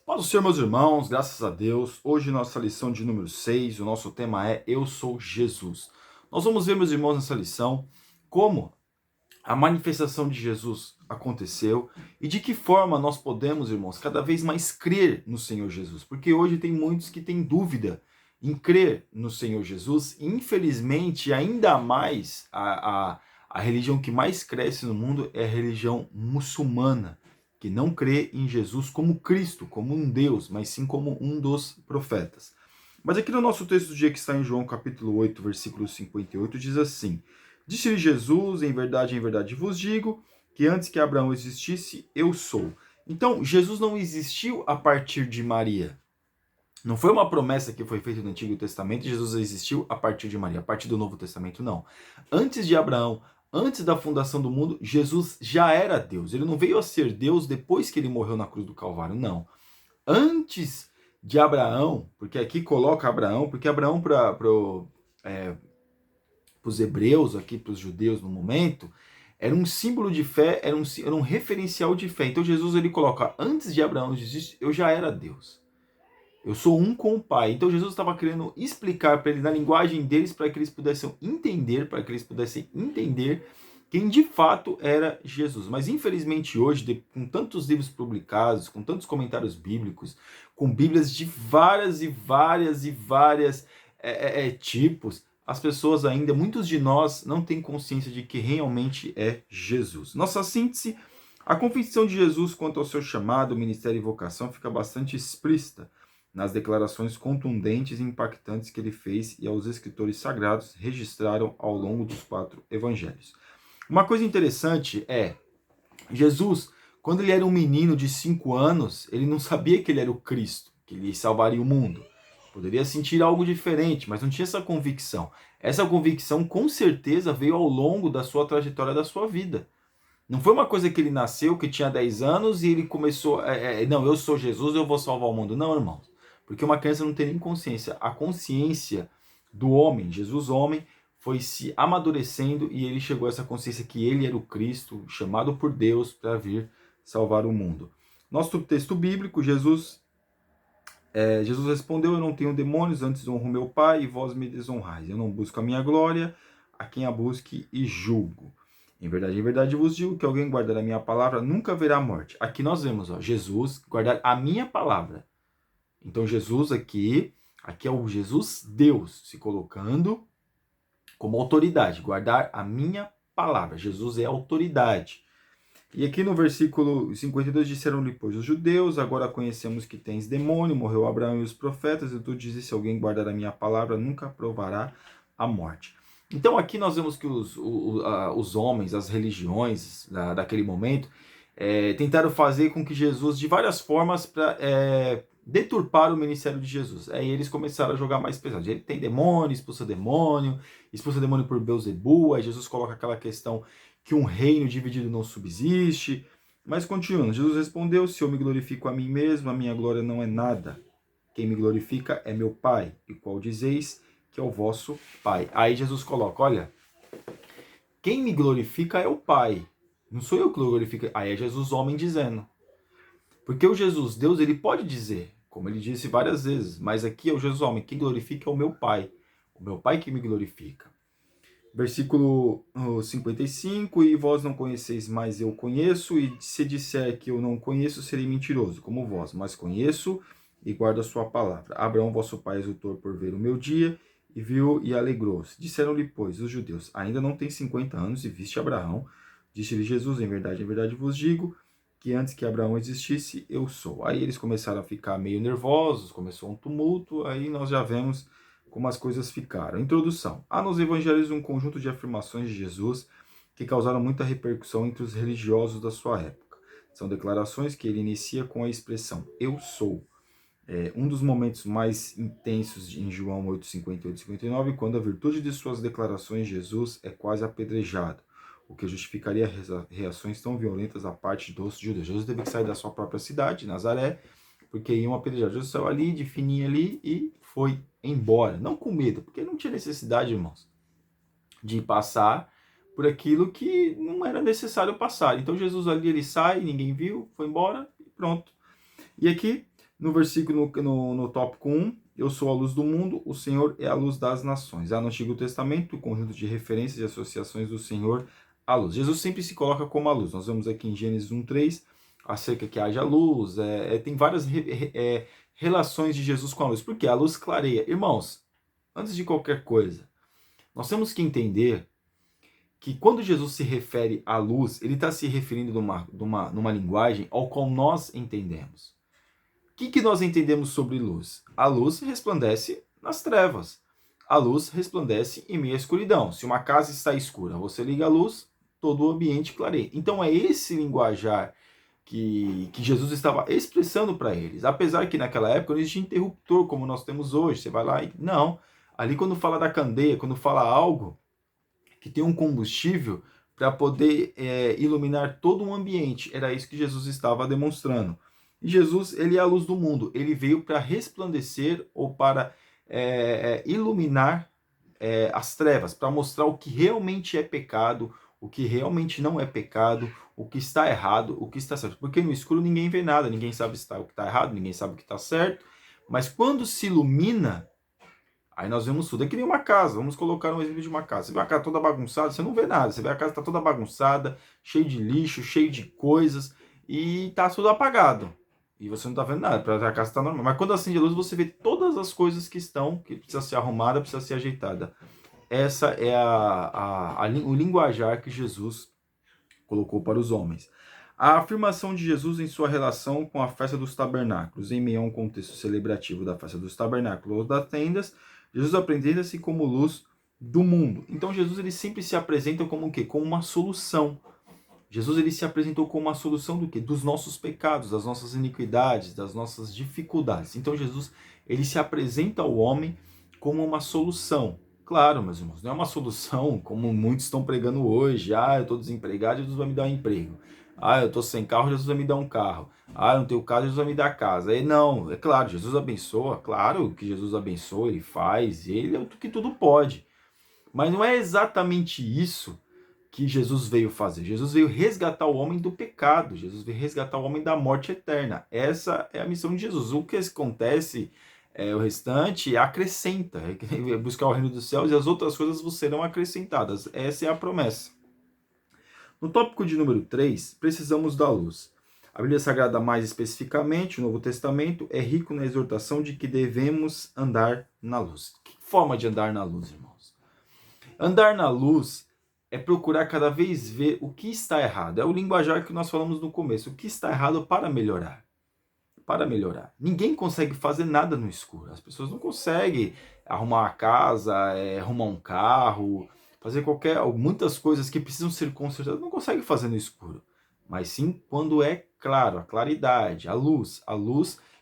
Paz do Senhor, meus irmãos, graças a Deus. Hoje, nossa lição de número 6, o nosso tema é Eu Sou Jesus. Nós vamos ver, meus irmãos, nessa lição, como a manifestação de Jesus aconteceu e de que forma nós podemos, irmãos, cada vez mais crer no Senhor Jesus. Porque hoje tem muitos que têm dúvida em crer no Senhor Jesus e, infelizmente, ainda mais a religião que mais cresce no mundo é a religião muçulmana, que não crê em Jesus como Cristo, como um Deus, mas sim como um dos profetas. Mas aqui no nosso texto do dia, que está em João capítulo 8, versículo 58, diz assim: Disse-lhe Jesus, em verdade vos digo, que antes que Abraão existisse, eu sou. Então, Jesus não existiu a partir de Maria. Não foi uma promessa que foi feita no Antigo Testamento e Jesus existiu a partir de Maria, a partir do Novo Testamento, não. Antes de Abraão, antes da fundação do mundo, Jesus já era Deus. Ele não veio a ser Deus depois que ele morreu na cruz do Calvário, não. Antes de Abraão, porque aqui coloca Abraão, porque Abraão para os hebreus, aqui para os judeus no momento, era um símbolo de fé, era um referencial de fé. Então Jesus ele coloca, antes de Abraão existir, eu já era Deus. Eu sou um com o Pai. Então Jesus estava querendo explicar para eles, na linguagem deles, para que eles pudessem entender quem de fato era Jesus. Mas infelizmente hoje, com tantos livros publicados, com tantos comentários bíblicos, com bíblias de várias tipos, as pessoas ainda, muitos de nós, não têm consciência de que realmente é Jesus. Nossa síntese: a confissão de Jesus quanto ao seu chamado, ministério e vocação fica bastante explícita nas declarações contundentes e impactantes que ele fez e aos escritores sagrados registraram ao longo dos 4 evangelhos. Uma coisa interessante é, Jesus, quando ele era um menino de 5 anos, ele não sabia que ele era o Cristo, que ele salvaria o mundo. Poderia sentir algo diferente, mas não tinha essa convicção. Essa convicção, com certeza, veio ao longo da sua trajetória, da sua vida. Não foi uma coisa que ele nasceu, que tinha 10 anos e ele começou, não, eu sou Jesus, eu vou salvar o mundo. Não, irmãos. Porque uma criança não tem nem consciência. A consciência do homem, Jesus homem, foi se amadurecendo e ele chegou a essa consciência que ele era o Cristo, chamado por Deus para vir salvar o mundo. Nosso texto bíblico, Jesus respondeu: eu não tenho demônios, antes honro meu Pai e vós me desonrais. Eu não busco a minha glória, a quem a busque e julgo. Em verdade vos digo que alguém guardar a minha palavra nunca verá morte. Aqui nós vemos, Jesus guardar a minha palavra. Então Jesus aqui é o Jesus Deus se colocando como autoridade, guardar a minha palavra. Jesus é autoridade. E aqui no versículo 52 disseram-lhe, pois, os judeus: agora conhecemos que tens demônio, morreu Abraão e os profetas, e tu dizes, se alguém guardar a minha palavra, nunca provará a morte. Então aqui nós vemos que os homens, as religiões daquele momento, tentaram fazer com que Jesus, de várias formas, deturpar o ministério de Jesus. Aí eles começaram a jogar mais pesado. Ele tem demônio, expulsa demônio por Beelzebul. Aí Jesus coloca aquela questão que um reino dividido não subsiste. Mas continuando, Jesus respondeu: se eu me glorifico a mim mesmo, a minha glória não é nada. Quem me glorifica é meu Pai, e qual dizeis que é o vosso Pai. Aí Jesus coloca, olha, quem me glorifica é o Pai. Não sou eu que glorifico. Aí é Jesus homem dizendo. Porque o Jesus Deus, ele pode dizer, como ele disse várias vezes, mas aqui é o Jesus homem, quem glorifica é o meu Pai. O meu Pai que me glorifica. Versículo 55, e vós não conheceis, mas eu conheço, e se disser que eu não conheço, serei mentiroso, como vós, mas conheço e guardo a sua palavra. Abraão, vosso pai, exultou por ver o meu dia, e viu e alegrou-se. Disseram-lhe, pois, os judeus: ainda não tem 50 anos e viste Abraão? Disse-lhe Jesus: em verdade vos digo, que antes que Abraão existisse, eu sou. Aí eles começaram a ficar meio nervosos, começou um tumulto, aí nós já vemos como as coisas ficaram. Introdução. Há nos evangelhos um conjunto de afirmações de Jesus que causaram muita repercussão entre os religiosos da sua época. São declarações que ele inicia com a expressão eu sou. Um dos momentos mais intensos em João 8, 58 e 59, quando a virtude de suas declarações Jesus é quase apedrejado, o que justificaria reações tão violentas da parte dos judeus. Jesus teve que sair da sua própria cidade, Nazaré, porque iam apedrejar. Jesus saiu ali, de fininho ali, e foi embora. Não com medo, porque não tinha necessidade, irmãos, de passar por aquilo que não era necessário passar. Então Jesus ali, ele sai, ninguém viu, foi embora e pronto. E aqui No versículo, no tópico 1, eu sou a luz do mundo, o Senhor é a luz das nações. No Antigo Testamento, o conjunto de referências e associações do Senhor à luz. Jesus sempre se coloca como a luz. Nós vemos aqui em Gênesis 1:3, acerca que haja luz. Tem várias relações de Jesus com a luz. Por quê? A luz clareia. Irmãos, antes de qualquer coisa, nós temos que entender que quando Jesus se refere à luz, ele está se referindo numa linguagem ao qual nós entendemos. O que nós entendemos sobre luz? A luz resplandece nas trevas. A luz resplandece em meio à escuridão. Se uma casa está escura, você liga a luz, todo o ambiente clareia. Então é esse linguajar que Jesus estava expressando para eles. Apesar que naquela época não existia interruptor como nós temos hoje. Você vai lá e... Não. Ali quando fala da candeia, quando fala algo que tem um combustível para poder iluminar todo um ambiente, era isso que Jesus estava demonstrando. E Jesus, ele é a luz do mundo. Ele veio para resplandecer ou para iluminar as trevas, para mostrar o que realmente é pecado, o que realmente não é pecado, o que está errado, o que está certo. Porque no escuro ninguém vê nada, ninguém sabe o que está errado, ninguém sabe o que está certo. Mas quando se ilumina, aí nós vemos tudo. É que nem uma casa. Vamos colocar um exemplo de uma casa. Você vê a casa toda bagunçada, você não vê nada. Você vê a casa está toda bagunçada, cheio de lixo, cheio de coisas, e está tudo apagado. E você não está vendo nada, a casa está normal. Mas quando acende a luz, você vê todas as coisas que precisa ser arrumada, precisa ser ajeitada. Essa é o linguajar que Jesus colocou para os homens. A afirmação de Jesus em sua relação com a festa dos tabernáculos, em meio a um contexto celebrativo da festa dos tabernáculos ou das tendas, Jesus apresenta-se como luz do mundo. Então Jesus ele sempre se apresenta como o quê? Como uma solução. Jesus ele se apresentou como uma solução do quê? Dos nossos pecados, das nossas iniquidades, das nossas dificuldades. Então Jesus ele se apresenta ao homem como uma solução. Claro, meus irmãos, não é uma solução como muitos estão pregando hoje. Eu estou desempregado, Jesus vai me dar um emprego. Eu estou sem carro, Jesus vai me dar um carro. Eu não tenho casa, Jesus vai me dar casa. Não, é claro, Jesus abençoa. Claro que Jesus abençoa, ele faz, ele é o que tudo pode. Mas não é exatamente isso que Jesus veio fazer. Jesus veio resgatar o homem do pecado. Jesus veio resgatar o homem da morte eterna. Essa é a missão de Jesus. O que acontece, o restante, acrescenta. É buscar o reino dos céus e as outras coisas vos serão acrescentadas. Essa é a promessa. No tópico de número 3, precisamos da luz. A Bíblia Sagrada, mais especificamente, o Novo Testamento, é rico na exortação de que devemos andar na luz. Que forma de andar na luz, irmãos? Andar na luz é procurar cada vez ver o que está errado. É o linguajar que nós falamos no começo. O que está errado para melhorar. Para melhorar. Ninguém consegue fazer nada no escuro. As pessoas não conseguem arrumar uma casa, arrumar um carro, fazer muitas coisas que precisam ser consertadas. Não consegue fazer no escuro. Mas sim quando é claro, a claridade, a luz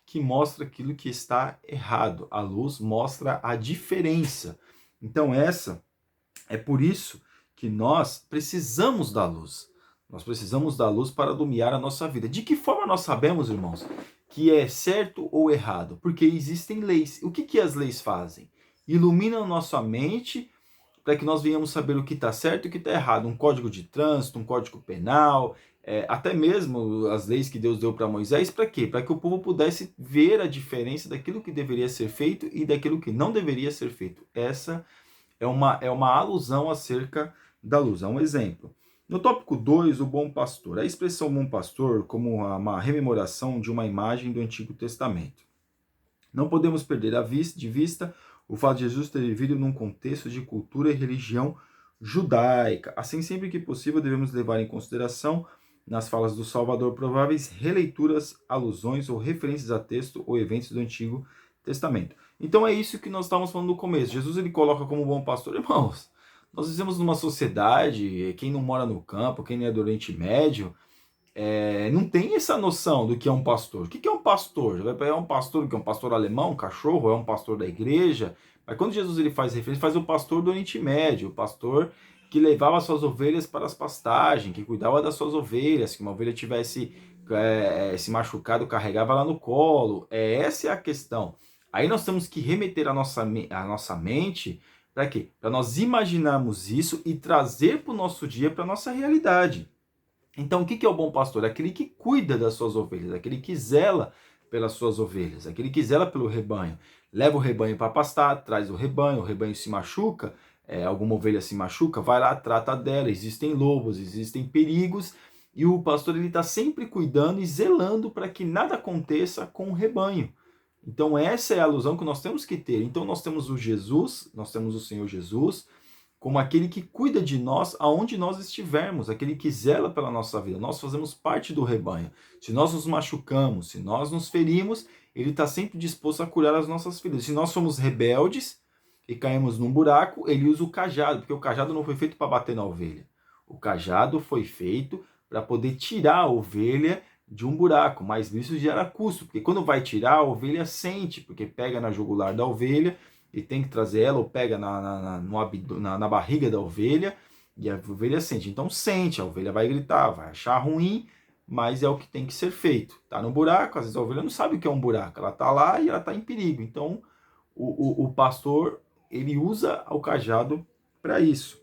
que mostra aquilo que está errado. A luz mostra a diferença. Então é por isso que nós precisamos da luz. Nós precisamos da luz para iluminar a nossa vida. De que forma nós sabemos, irmãos, que é certo ou errado? Porque existem leis. O que as leis fazem? Iluminam nossa mente para que nós venhamos saber o que está certo e o que está errado. Um código de trânsito, um código penal, até mesmo as leis que Deus deu para Moisés. Para quê? Para que o povo pudesse ver a diferença daquilo que deveria ser feito e daquilo que não deveria ser feito. Essa é uma alusão acerca da luz. É um exemplo. No tópico 2, o bom pastor. A expressão bom pastor como uma rememoração de uma imagem do Antigo Testamento. Não podemos perder de vista o fato de Jesus ter vivido num contexto de cultura e religião judaica. Assim, sempre que possível, devemos levar em consideração, nas falas do Salvador, prováveis releituras, alusões ou referências a texto ou eventos do Antigo Testamento. Então é isso que nós estávamos falando no começo. Jesus ele coloca como bom pastor. Irmãos, nós vivemos numa sociedade, quem não mora no campo, quem não é do Oriente Médio, não tem essa noção do que é um pastor. O que é um pastor? Vai pegar um pastor que é um pastor alemão, um cachorro, é um pastor da igreja? Mas quando Jesus ele faz referência, ele faz o pastor do Oriente Médio, o pastor que levava suas ovelhas para as pastagens, que cuidava das suas ovelhas, que uma ovelha tivesse se machucado, carregava lá no colo. Essa é a questão. Aí nós temos que remeter a nossa mente para quê? Para nós imaginarmos isso e trazer para o nosso dia, para a nossa realidade. Então, o que é o bom pastor? Aquele que cuida das suas ovelhas, aquele que zela pelas suas ovelhas, aquele que zela pelo rebanho. Leva o rebanho para pastar, traz o rebanho se machuca, alguma ovelha se machuca, vai lá, trata dela. Existem lobos, existem perigos, e o pastor ele está sempre cuidando e zelando para que nada aconteça com o rebanho. Então essa é a alusão que nós temos que ter. Então nós temos o Jesus, nós temos o Senhor Jesus, como aquele que cuida de nós aonde nós estivermos, aquele que zela pela nossa vida. Nós fazemos parte do rebanho. Se nós nos machucamos, se nós nos ferimos, ele está sempre disposto a curar as nossas feridas. Se nós somos rebeldes e caímos num buraco, ele usa o cajado, porque o cajado não foi feito para bater na ovelha. O cajado foi feito para poder tirar a ovelha de um buraco, mas isso gera custo, porque quando vai tirar, a ovelha sente, porque pega na jugular da ovelha, e tem que trazer ela, ou pega na barriga da ovelha, e a ovelha sente. Então sente, a ovelha vai gritar, vai achar ruim, mas é o que tem que ser feito. Tá no buraco, às vezes a ovelha não sabe o que é um buraco, ela tá lá e ela tá em perigo. Então o pastor, ele usa o cajado para isso.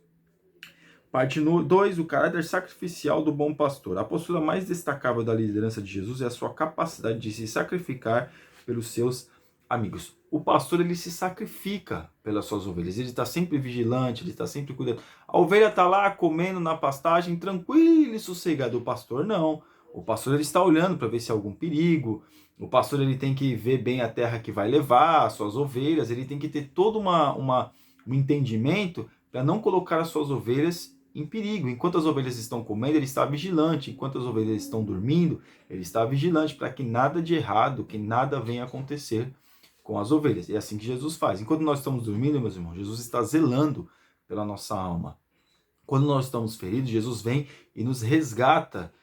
Parte 2, o caráter sacrificial do bom pastor. A postura mais destacável da liderança de Jesus é a sua capacidade de se sacrificar pelos seus amigos. O pastor, ele se sacrifica pelas suas ovelhas, ele está sempre vigilante, ele está sempre cuidando. A ovelha está lá comendo na pastagem, tranquilo e sossegado. O pastor não. O pastor, ele está olhando para ver se há algum perigo. O pastor, ele tem que ver bem a terra que vai levar as suas ovelhas, ele tem que ter todo um entendimento para não colocar as suas ovelhas em perigo. Enquanto as ovelhas estão comendo, ele está vigilante. Enquanto as ovelhas estão dormindo, ele está vigilante para que nada de errado, que nada venha acontecer com as ovelhas. É assim que Jesus faz. Enquanto nós estamos dormindo, meus irmãos, Jesus está zelando pela nossa alma. Quando nós estamos feridos, Jesus vem e nos resgata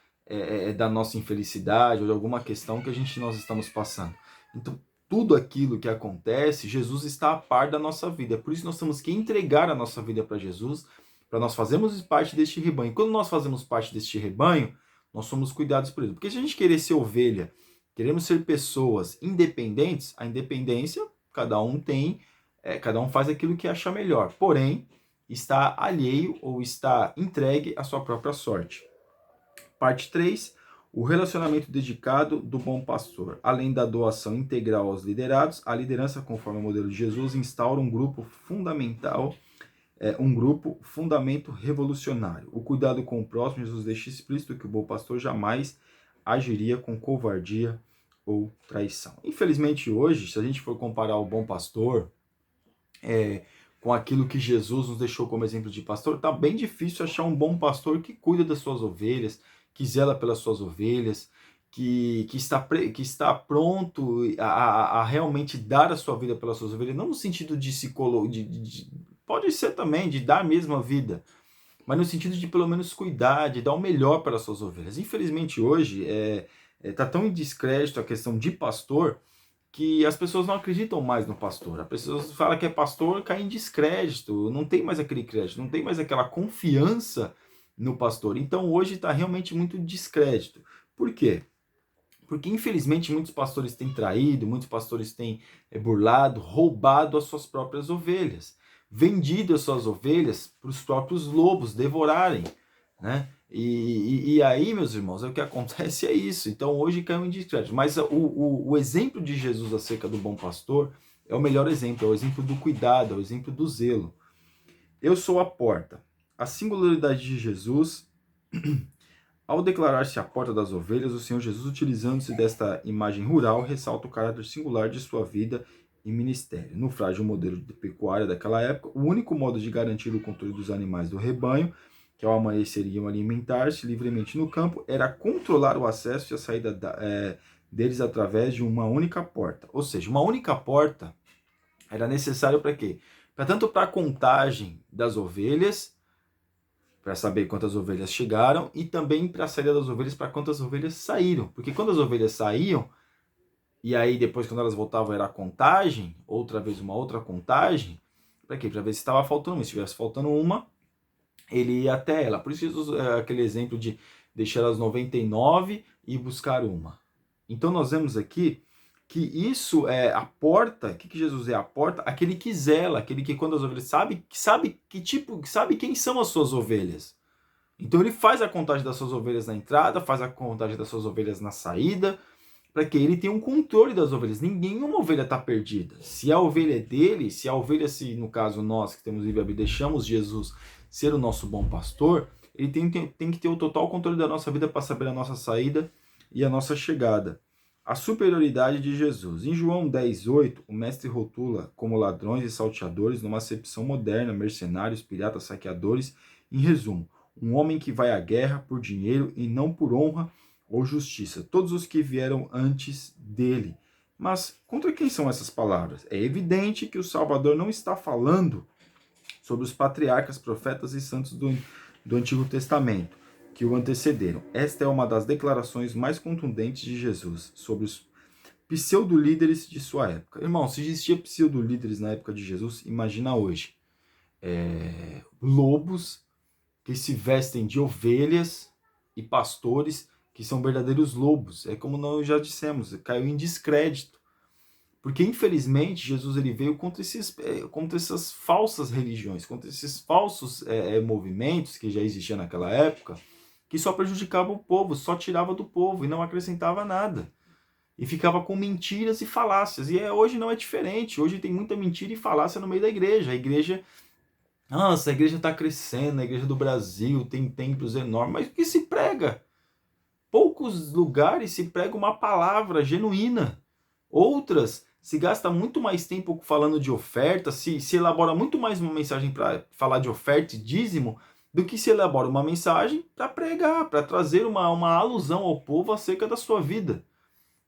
da nossa infelicidade ou de alguma questão que nós estamos passando. Então, tudo aquilo que acontece, Jesus está a par da nossa vida. É por isso que nós temos que entregar a nossa vida para Jesus, para nós fazermos parte deste rebanho. Quando nós fazemos parte deste rebanho, nós somos cuidados por ele. Porque se a gente querer ser ovelha, queremos ser pessoas independentes, a independência, cada um tem, cada um faz aquilo que acha melhor. Porém, está alheio ou está entregue à sua própria sorte. Parte 3, o relacionamento dedicado do bom pastor. Além da doação integral aos liderados, a liderança, conforme o modelo de Jesus, instaura um grupo fundamento revolucionário. O cuidado com o próximo, Jesus deixa explícito que o bom pastor jamais agiria com covardia ou traição. Infelizmente hoje, se a gente for comparar o bom pastor com aquilo que Jesus nos deixou como exemplo de pastor, tá bem difícil achar um bom pastor que cuida das suas ovelhas, que zela pelas suas ovelhas, que está pronto a realmente dar a sua vida pelas suas ovelhas, não no sentido de se pode ser também de dar a mesma vida, mas no sentido de pelo menos cuidar, de dar o melhor para as suas ovelhas. Infelizmente hoje está tão em descrédito a questão de pastor que as pessoas não acreditam mais no pastor. As pessoas falam que é pastor, cai em descrédito, não tem mais aquele crédito, não tem mais aquela confiança no pastor. Então hoje está realmente muito descrédito. Por quê? Porque infelizmente muitos pastores têm traído, muitos pastores têm burlado, roubado as suas próprias ovelhas, vendido as suas ovelhas para os próprios lobos devorarem, né? E aí, meus irmãos, o que acontece é isso. Então hoje caiu em descrédito. Mas o exemplo de Jesus acerca do bom pastor é o melhor exemplo, é o exemplo do cuidado, é o exemplo do zelo. Eu sou a porta. A singularidade de Jesus, ao declarar-se a porta das ovelhas, o Senhor Jesus, utilizando-se desta imagem rural, ressalta o caráter singular de sua vida e ministério. No frágil modelo de pecuária daquela época, o único modo de garantir o controle dos animais do rebanho, que ao amanhecer iriam alimentar-se livremente no campo, era controlar o acesso e a saída deles através de uma única porta. Ou seja, uma única porta era necessário para quê? Tanto para a contagem das ovelhas, para saber quantas ovelhas chegaram, e também para a saída das ovelhas, para quantas ovelhas saíram. Porque quando as ovelhas saíam, e aí depois quando elas voltavam era a contagem, outra vez uma outra contagem, para quê? Para ver se estava faltando uma. Se estivesse faltando uma, ele ia até ela. Por isso Jesus, aquele exemplo de deixar as 99 e buscar uma. Então nós vemos aqui que isso é a porta. O que Jesus é a porta? Aquele que zela, aquele que quando as ovelhas sabe quem são as suas ovelhas. Então ele faz a contagem das suas ovelhas na entrada, faz a contagem das suas ovelhas na saída, para que ele tenha um controle das ovelhas. Nenhuma ovelha está perdida. Se a ovelha é dele, se a ovelha, se no caso nós que temos livre-arbítrio, deixamos Jesus ser o nosso bom pastor, ele tem que ter o total controle da nossa vida para saber a nossa saída e a nossa chegada. A superioridade de Jesus. Em João 10:8, o mestre rotula como ladrões e salteadores, numa acepção moderna, mercenários, piratas, saqueadores. Em resumo, um homem que vai à guerra por dinheiro e não por honra ou justiça. Todos os que vieram antes dele. Mas contra quem são essas palavras? É evidente que o Salvador não está falando sobre os patriarcas, profetas e santos do Antigo Testamento que o antecederam. Esta é uma das declarações mais contundentes de Jesus sobre os pseudo-líderes de sua época. Irmão, se existia pseudo-líderes na época de Jesus, imagina hoje. Lobos que se vestem de ovelhas e pastores que são verdadeiros lobos. É como nós já dissemos, caiu em descrédito. Porque, infelizmente, Jesus ele veio contra essas falsas religiões, contra esses falsos movimentos que já existiam naquela época, que só prejudicavam o povo, só tirava do povo e não acrescentava nada. E ficava com mentiras e falácias. E hoje não é diferente. Hoje tem muita mentira e falácia no meio da igreja. A igreja... Nossa, a igreja está crescendo, a igreja do Brasil tem templos enormes. Mas o que se prega? Poucos lugares se prega uma palavra genuína. Outras se gasta muito mais tempo falando de oferta, se elabora muito mais uma mensagem para falar de oferta e dízimo, do que se elabora uma mensagem para pregar, para trazer uma alusão ao povo acerca da sua vida.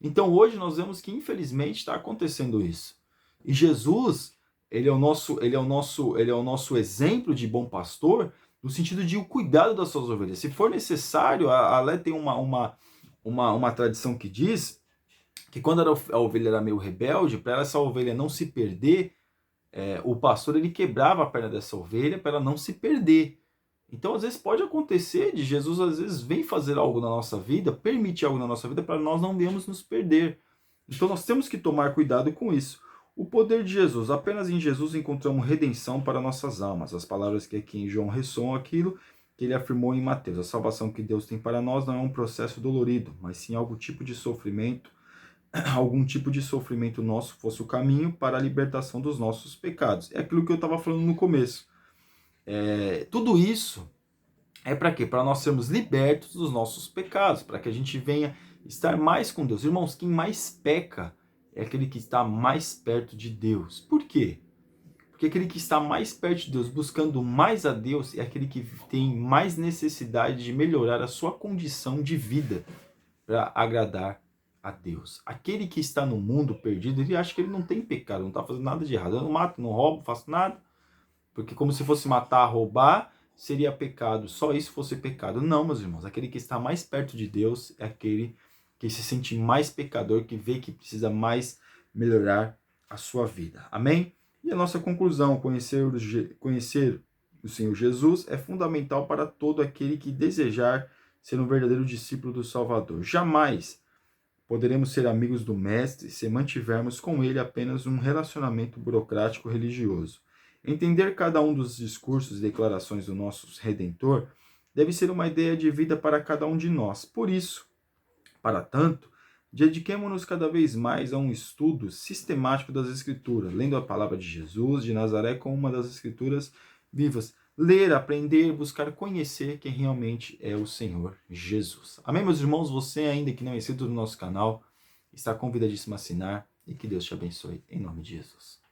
Então hoje nós vemos que infelizmente está acontecendo isso. E Jesus, ele é o nosso exemplo de bom pastor, no sentido de o cuidado das suas ovelhas. Se for necessário, a Lé tem uma tradição que diz que quando a ovelha era meio rebelde, para essa ovelha não se perder, o pastor ele quebrava a perna dessa ovelha para ela não se perder. Então, às vezes, pode acontecer de Jesus, às vezes, vem fazer algo na nossa vida, permitir algo na nossa vida, para nós não venhamos nos perder. Então, nós temos que tomar cuidado com isso. O poder de Jesus. Apenas em Jesus encontramos redenção para nossas almas. As palavras que aqui em João ressoam aquilo que ele afirmou em Mateus. A salvação que Deus tem para nós não é um processo dolorido, mas sim algum tipo de sofrimento nosso fosse o caminho para a libertação dos nossos pecados. É aquilo que eu estava falando no começo. Tudo isso é para quê? Para nós sermos libertos dos nossos pecados, para que a gente venha estar mais com Deus. Irmãos, quem mais peca é aquele que está mais perto de Deus. Por quê? Porque aquele que está mais perto de Deus, buscando mais a Deus, é aquele que tem mais necessidade de melhorar a sua condição de vida para agradar a Deus. Aquele que está no mundo perdido, ele acha que ele não tem pecado, não está fazendo nada de errado. Eu não mato, não roubo, não faço nada. Porque como se fosse matar, roubar, seria pecado. Só isso fosse pecado. Não, meus irmãos. Aquele que está mais perto de Deus é aquele que se sente mais pecador, que vê que precisa mais melhorar a sua vida. Amém? E a nossa conclusão, conhecer o Senhor Jesus é fundamental para todo aquele que desejar ser um verdadeiro discípulo do Salvador. Jamais poderemos ser amigos do Mestre se mantivermos com ele apenas um relacionamento burocrático religioso. Entender cada um dos discursos e declarações do nosso Redentor deve ser uma ideia de vida para cada um de nós. Por isso, para tanto, dediquemo-nos cada vez mais a um estudo sistemático das Escrituras, lendo a palavra de Jesus de Nazaré como uma das Escrituras vivas. Ler, aprender, buscar conhecer quem realmente é o Senhor Jesus. Amém, meus irmãos? Você ainda que não é inscrito no nosso canal, está convidadíssimo a assinar e que Deus te abençoe. Em nome de Jesus.